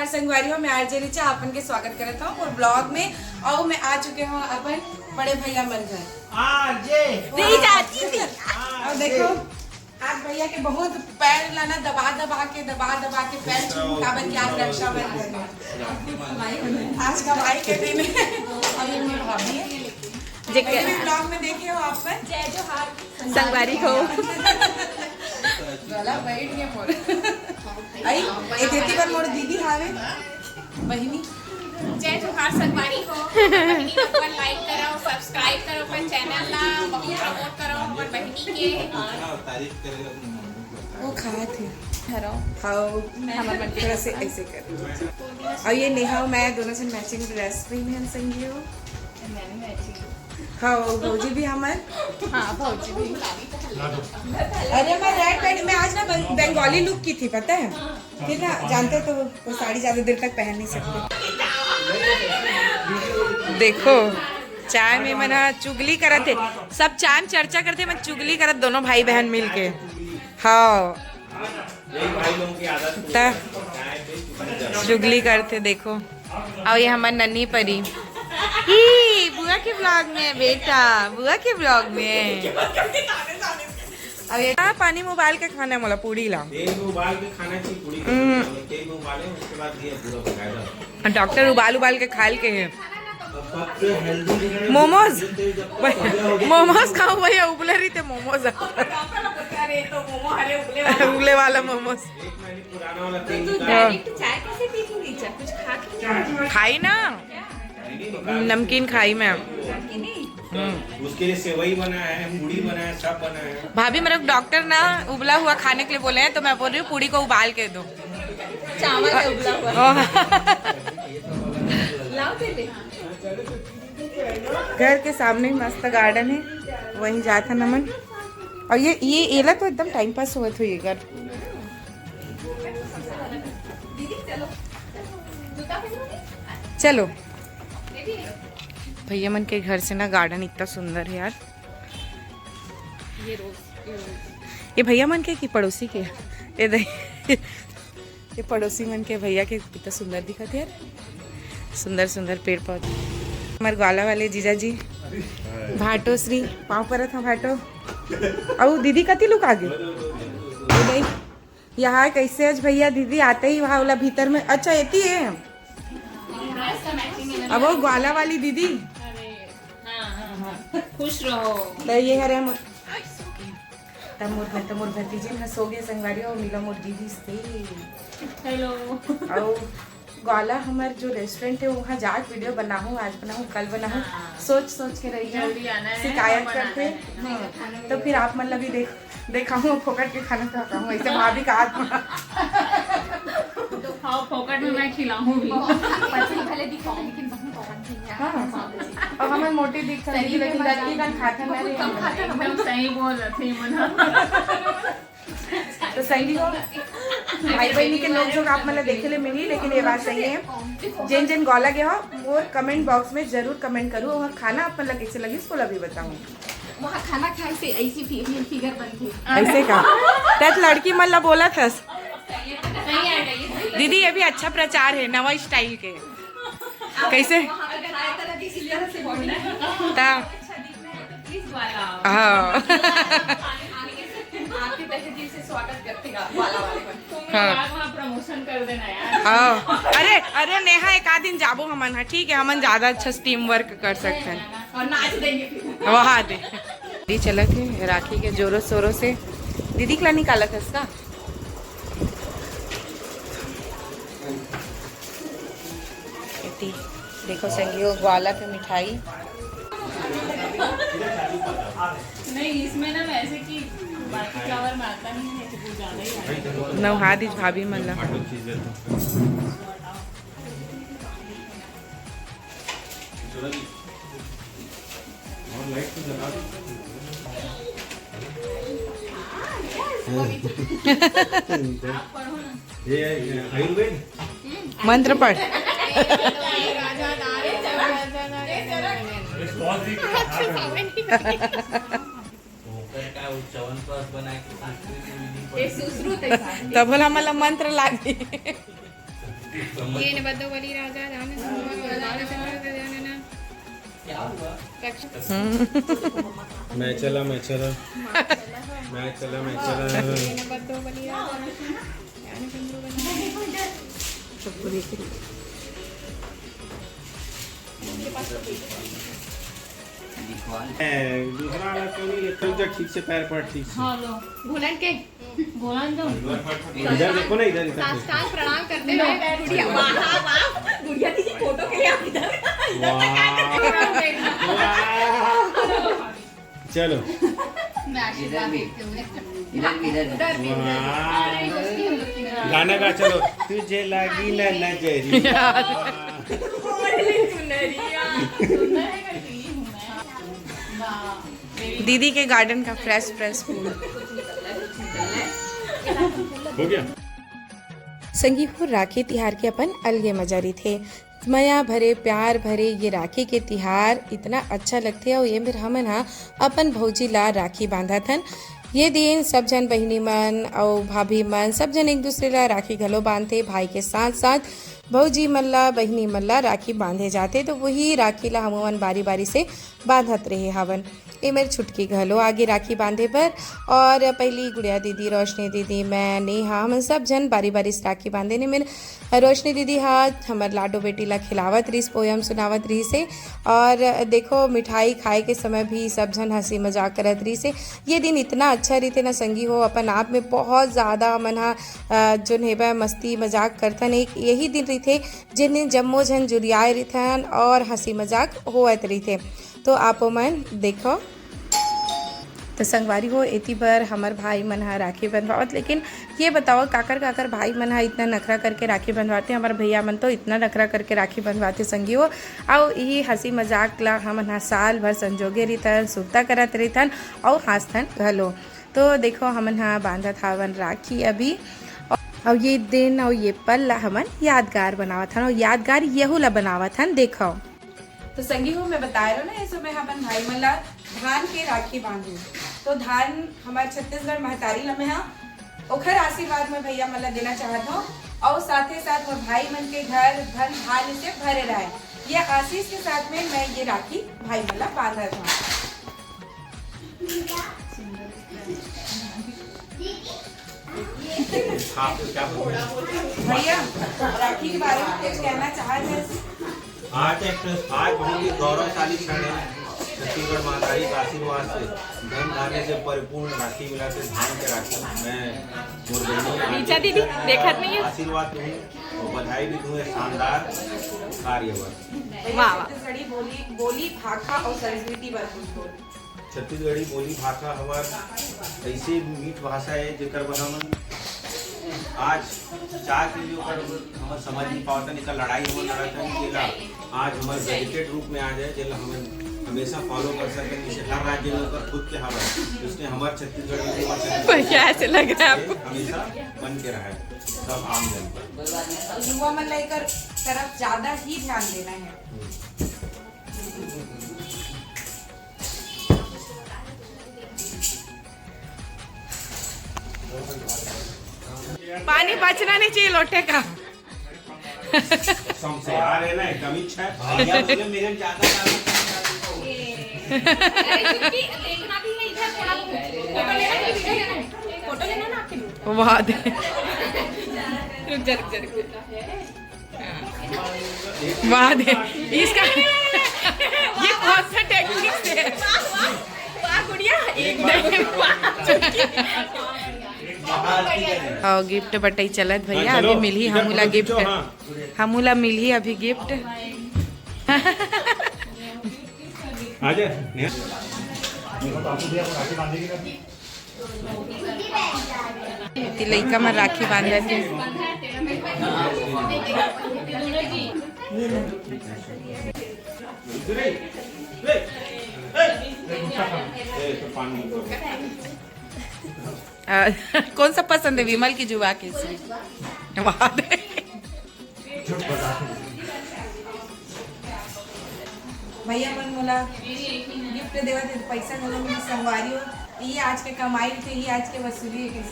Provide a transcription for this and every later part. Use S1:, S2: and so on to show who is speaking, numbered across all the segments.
S1: जोहार संगवारी हो, मैं आरजे रिचा अपन के स्वागत करता हूँ और ब्लॉग में और मैं आ चुके हूँ अपन बड़े भैया मन घर। और देखो आज भैया के बहुत पैर लाना दबा दबा के पैर छुटावन की आज रक्षाबंधन आज का भाई के दिन और ये मेरी भाभी है ब्लॉग में देखे हो आप पर जय जोहार
S2: संगवारी हो
S1: गला बैठ गया मोर आई एक बार मोर दीदी हावे बहिनी
S3: जय जोहार संगवारी हो बहिनी लोग पर लाइक करो सब्सक्राइब करो पर चैनल ला बहुत प्रमोट करो और बहिनी के
S4: तारीफ करेगा
S1: वो खाए थे
S2: खाओ
S1: हमारे मन के से ऐसे कर और ये नेहा मैं दोनों से मैचिंग ड्रेस पहनी है संगी हो हाँ भौजी भी हमारे
S3: हां भौजी भी
S1: अरे मैं रेड पहनी मैं आज ना बंगाली लुक की थी पता है फिर ना जानते तो वो साड़ी ज्यादा देर तक पहन नहीं सकते।
S2: देखो चाय में मना चुगली करत थे सब चाय में चर्चा करते मैं चुगली करत दोनों भाई बहन मिल के हाँ चुगली करते देखो और ये हमारी नन्ही परी ही बुआ के ब्लॉग में बेटा बुआ के ब्लॉग में अब ये पानी में उबाल के खाना है मोला पूरी ला
S4: तेल में उबाल के खाना चाहिए पूरी तेल में उबाले उसके बाद ये पूरा पकाएगा
S2: डॉक्टर उबाल के खाल के है
S4: सबसे हेल्दी
S2: मोमोज मोमोज खाओ भैया उबले रही थे मोमोज उबले वाला मोमोज
S4: एक महीने पुराना वाला तेल
S3: चाय कैसे पी तू नीचे कुछ खा के
S2: खाई ना नमकीन खाई मैं
S4: उसके लिए सेवई बना है पूड़ी बना है सब बना है।
S2: भाभी मेरे डॉक्टर ना उबला हुआ खाने के लिए बोले हैं तो मैं बोल रही हूँ पूड़ी को उबाल के दो
S3: चावल है उबला हुआ लाओ दे ले
S2: घर के सामने ही मस्त गार्डन है वहीं जाता था नमन और ये एला तो एकदम टाइम पास हुआ था ये घर चलो भैया मन के घर से ना गार्डन इतना सुंदर है यार ये भैया मन के कि पड़ोसी के ये पड़ोसी मन के भैया के कितना सुंदर दिखत है यार सुंदर सुंदर पेड़ पौधे हमारे ग्वाला वाले जीजा जी भाटो श्री पाँव पर था भाटो और दीदी कति लोग आगे यहाँ कैसे आज भैया दीदी आते ही वहाँ वाला भीतर में अच्छा एती है अब वो ग्वाला वाली दीदी
S3: खुश रहो
S2: तो ये हरे मोर मोर भतीजी ना सो गए संगवारी और मिला मोर दीदी से
S3: हेलो
S2: और ग्वाला हमारे जो रेस्टोरेंट है वहाँ जाके वीडियो बनाऊँ आज बनाऊँ कल बनाऊँ सोच के रही
S3: जल्दी आना है,
S2: शिकायत
S3: बनाना
S2: करते
S3: है।
S2: हाँ, तो फिर आप मतलब भी देखाऊँ फोकट के खाना खाऊँ ऐसे भाभी का
S3: तो खाओ फोकट में मैं खिलाऊं भी
S5: पहले दिखाओ लेकिन बहुत कॉमन थी यार
S2: हाँ और हमें मोटी दिख रही लेकिन लड़की का खाता नहीं
S3: कम खाते हम सही बोल रहे थे मना
S2: तो सही हो भाई बहनी के लोग जो आप मतलब देखे ले मिली लेकिन ये बात सही है जिन जिन गौला गया हो और कमेंट बॉक्स में जरूर कमेंट करो और खाना आप मतलब कैसे लगी इसको भी बताऊँ
S5: वहाँ खाना खाए से ऐसी फिगर बनती
S2: ऐसे का तब लड़की मतलब बोला था
S3: नहीं आएगा
S2: दीदी ये भी अच्छा प्रचार है नवा स्टाइल के कैसे ता हाँ
S3: आपके तहे से स्वागत करते वाला वाले
S2: हाँ
S3: प्रमोशन कर देना यार
S2: हाँ अरे नेहा एक आध दिन जाबो हमन है ठीक है हमन ज्यादा अच्छा टीम वर्क कर सकते हैं
S3: और नाच देंगे फिर
S2: वहाँ दे दीदी चला थे राखी के जोरों शोरों से दीदी के ला निकाला था इसका देखो संगी ग्वाला पे मिठाई
S3: नहीं इसमें ना वैसे कि बाकी फ्लावर में आता नहीं है तो ज्यादा ही आता है
S2: नवहा दी भाभी मल्ला
S4: ये आयुर्वेद
S2: मंत्र पढ़ तब बोला मला मंत्र लागे
S3: ये न बद्दो बलि राजा राम चंद्र
S4: मैं चला मैं चला मैं चला मैं चला
S3: ये न बद्दो बलि राजा राम चंद्र
S2: सबको देख रही
S4: दूसरा वाला क्यों नहीं लेते ठीक से पैर पर ठीक से
S3: भुलन के भुलन दो
S4: इधर देखो ना इधर इधर
S3: साष्टांग प्रणाम करते हुए गुड़िया वाह वाह गुड़िया दी फोटो के लिए आप इधर
S4: चलो गाना गा चलो तुझे लगी न नजरिया
S2: दीदी के गार्डन का फ्रेश फ्रेश फूल
S4: हो गया।
S2: संगीत राखी तिहार के अपन अलगे मजारी थे। माया भरे प्यार भरे ये राखी के तिहार इतना अच्छा लगते और ये मेर हमन हा अपन भौजी ला राखी बांधा थन। ये दिन सब जन बहिनी मन और भाभी मन सब जन एक दूसरे ला राखी घलो बांधते। भाई के साथ साथ भौजी मन ला बहिनी मन ला राखी बांधे जाते तो वही राखी ला हमन बारी बारी से बांधत रहे हवन। ये मेरी छुटकी घलो आगे राखी बांधे पर और पहली गुड़िया दीदी, रोशनी दीदी, मैं, नेहा, हम सब जन बारी बारी से राखी बांधे ने। मेरे रोशनी दीदी हाथ हमार लाडो बेटी ला खिलावत रही, पोयम सुनावत रही से और देखो मिठाई खाए के समय भी सब जन हंसी मजाक करत रही से। ये दिन इतना अच्छा रहते ना संगी हो अपन आप में बहुत ज़्यादा मन जो हेबा मस्ती मजाक करथन। एक यही दिन रहते जिन दिन जम्मो जन जुरियाए रहथन और हंसी मजाक होत रहते। तो आप मन देखो तो संगवारी हो एती पर हमार भाई मन हा राखी बंधवावत। लेकिन ये बताओ काकर काकर भाई मन हा इतना नखरा करके राखी बंधवाते, हमारे भैया मन तो इतना नखरा करके राखी बंधवाते संगी हो। और ये हंसी मजाक ला हमन हा साल भर संजोगे रहतन, सुरता करत रहतन और हंसथन घलो। तो देखो हमन हा बांधत हावन राखी अभी और ये दिन और ये पल ला हमन यादगार बनावत हन और यादगार यहू ला बनावत हन। देखो तो संगी हो मैं बता रहा हूँ ना, इस समय अपन भाई मन ला धान के राखी बांधू। तो धान हमारे छत्तीसगढ़ महतारी लमे हा ओखर आशीर्वाद में भैया मन ला देना चाहत हूँ और साथ ही साथ वो भाई मन के घर धन धान से भरे रहे। ये आशीष के साथ में मैं ये राखी भाई मन ला बांधत हूँ। भैया राखी के बारे में कुछ कहना चाहते हैं?
S4: आज बहुत ही गौरवशाली क्षण है। छत्तीसगढ़ महतारी के आशीर्वाद से धन धान्य से परिपूर्ण राखी मिला के धान के राखी मैं
S3: दीदी देखत नहीं है
S4: आशीर्वाद दूँ और बधाई भी दूँ। शानदार कार्य पर
S2: वाह छत्तीसगढ़ी बोली भाषा और संस्कृति पर
S4: छत्तीसगढ़ी बोली भाषा हमार ऐसे मीठ भाषा है जेकर बर हमन आज चार के लिए हम समझ नहीं पावतन एकर लड़ाई हम लड़तन जेला आज हमार डेडिकेट रूप में आ जाए जेला हम हमेशा फॉलो कर सकें। जैसे हर राज्य में ओकर खुद के हवा इसलिए हमारे छत्तीसगढ़ में
S2: कैसे लग रहा है आपको?
S4: हमेशा बन के रहा है सब आम जनता।
S2: युवा मन लेकर तरफ ज्यादा ही ध्यान देना है। पानी बचना नहीं चाहिए लोटे का।
S4: समझे आ रहे ना एकदम इच्छा है या बोले मेरे ज्यादा
S3: देखना भी है इधर थोड़ा फोटो लेना ना आपके लिए
S2: वाह दे
S3: रुक जा
S2: वाह दे इसका ये कौन सा टेक्निक से
S3: वाह गुड़िया एकदम
S2: और गिफ्ट बटाई चलत भैया अभी मिली हमूला गिफ्ट हमूला मिली अभी गिफ्ट।
S4: आजा
S2: लइका में राखी बांधे थे। कौन सा पसंद है विमल की जुआ की? भैया मन मोला गिफ्ट देवा थे पैसा घलो मिली संगवारी हो ये आज के कमाई थे ये आज के वसूली है कैसे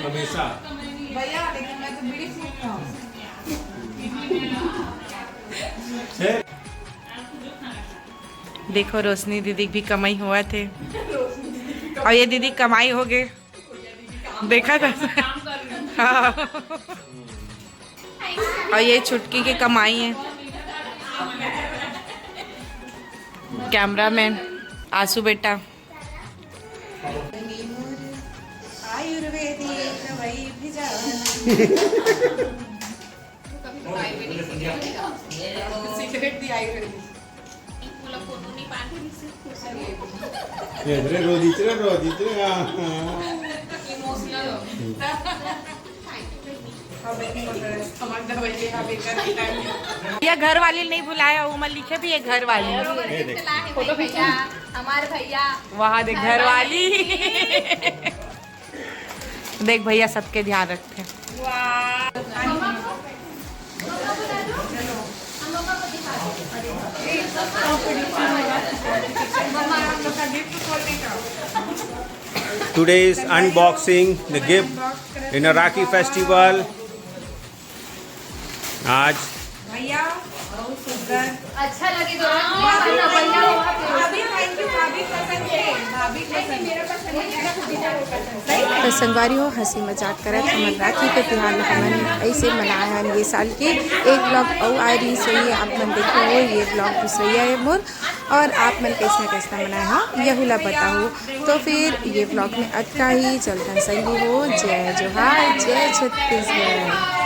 S4: हमेशा
S1: भैया लेकिन मैं तो बीड़ी फूक रहा हूँ।
S2: देखो रोशनी दीदी भी कमाई हुआ थे और ये दीदी कमाई हो गए देखा था। हाँ। और ये छुटकी की कमाई है। कैमरामैन आंसू बेटा। आयुर्वेदिक दवाई भी सिगरेट दी आयुर्वेदिक। या घर वाले नहीं बुलाया उमर लिखे भी है घर वाली।
S5: हमारे भैया
S2: वहाँ देख घर वाली। देख भैया सबके ध्यान रखते हैं।
S4: Today's unboxing the gift in a Rakhi festival. आज
S2: भैया बहुत सुंदर।
S5: अच्छा लगे तो
S1: भाभी थैंक यू, भाभी पसंद है, भाभी पसंद मेरा पसंद।
S2: तो संगवारी हो हंसी मजाक करत हमन राखी के त्योहार हमन ऐसे मनाए हन ये साल के एक ब्लॉग और आ रही सही आप मन देखो हो ये ब्लॉग दूसरा है मोर और आप मन कैसा मनाए हो यह ला बताओ। तो फिर ये ब्लॉग में अटका ही चलता संगी हो। जय जोहार, जय छत्तीसगढ़।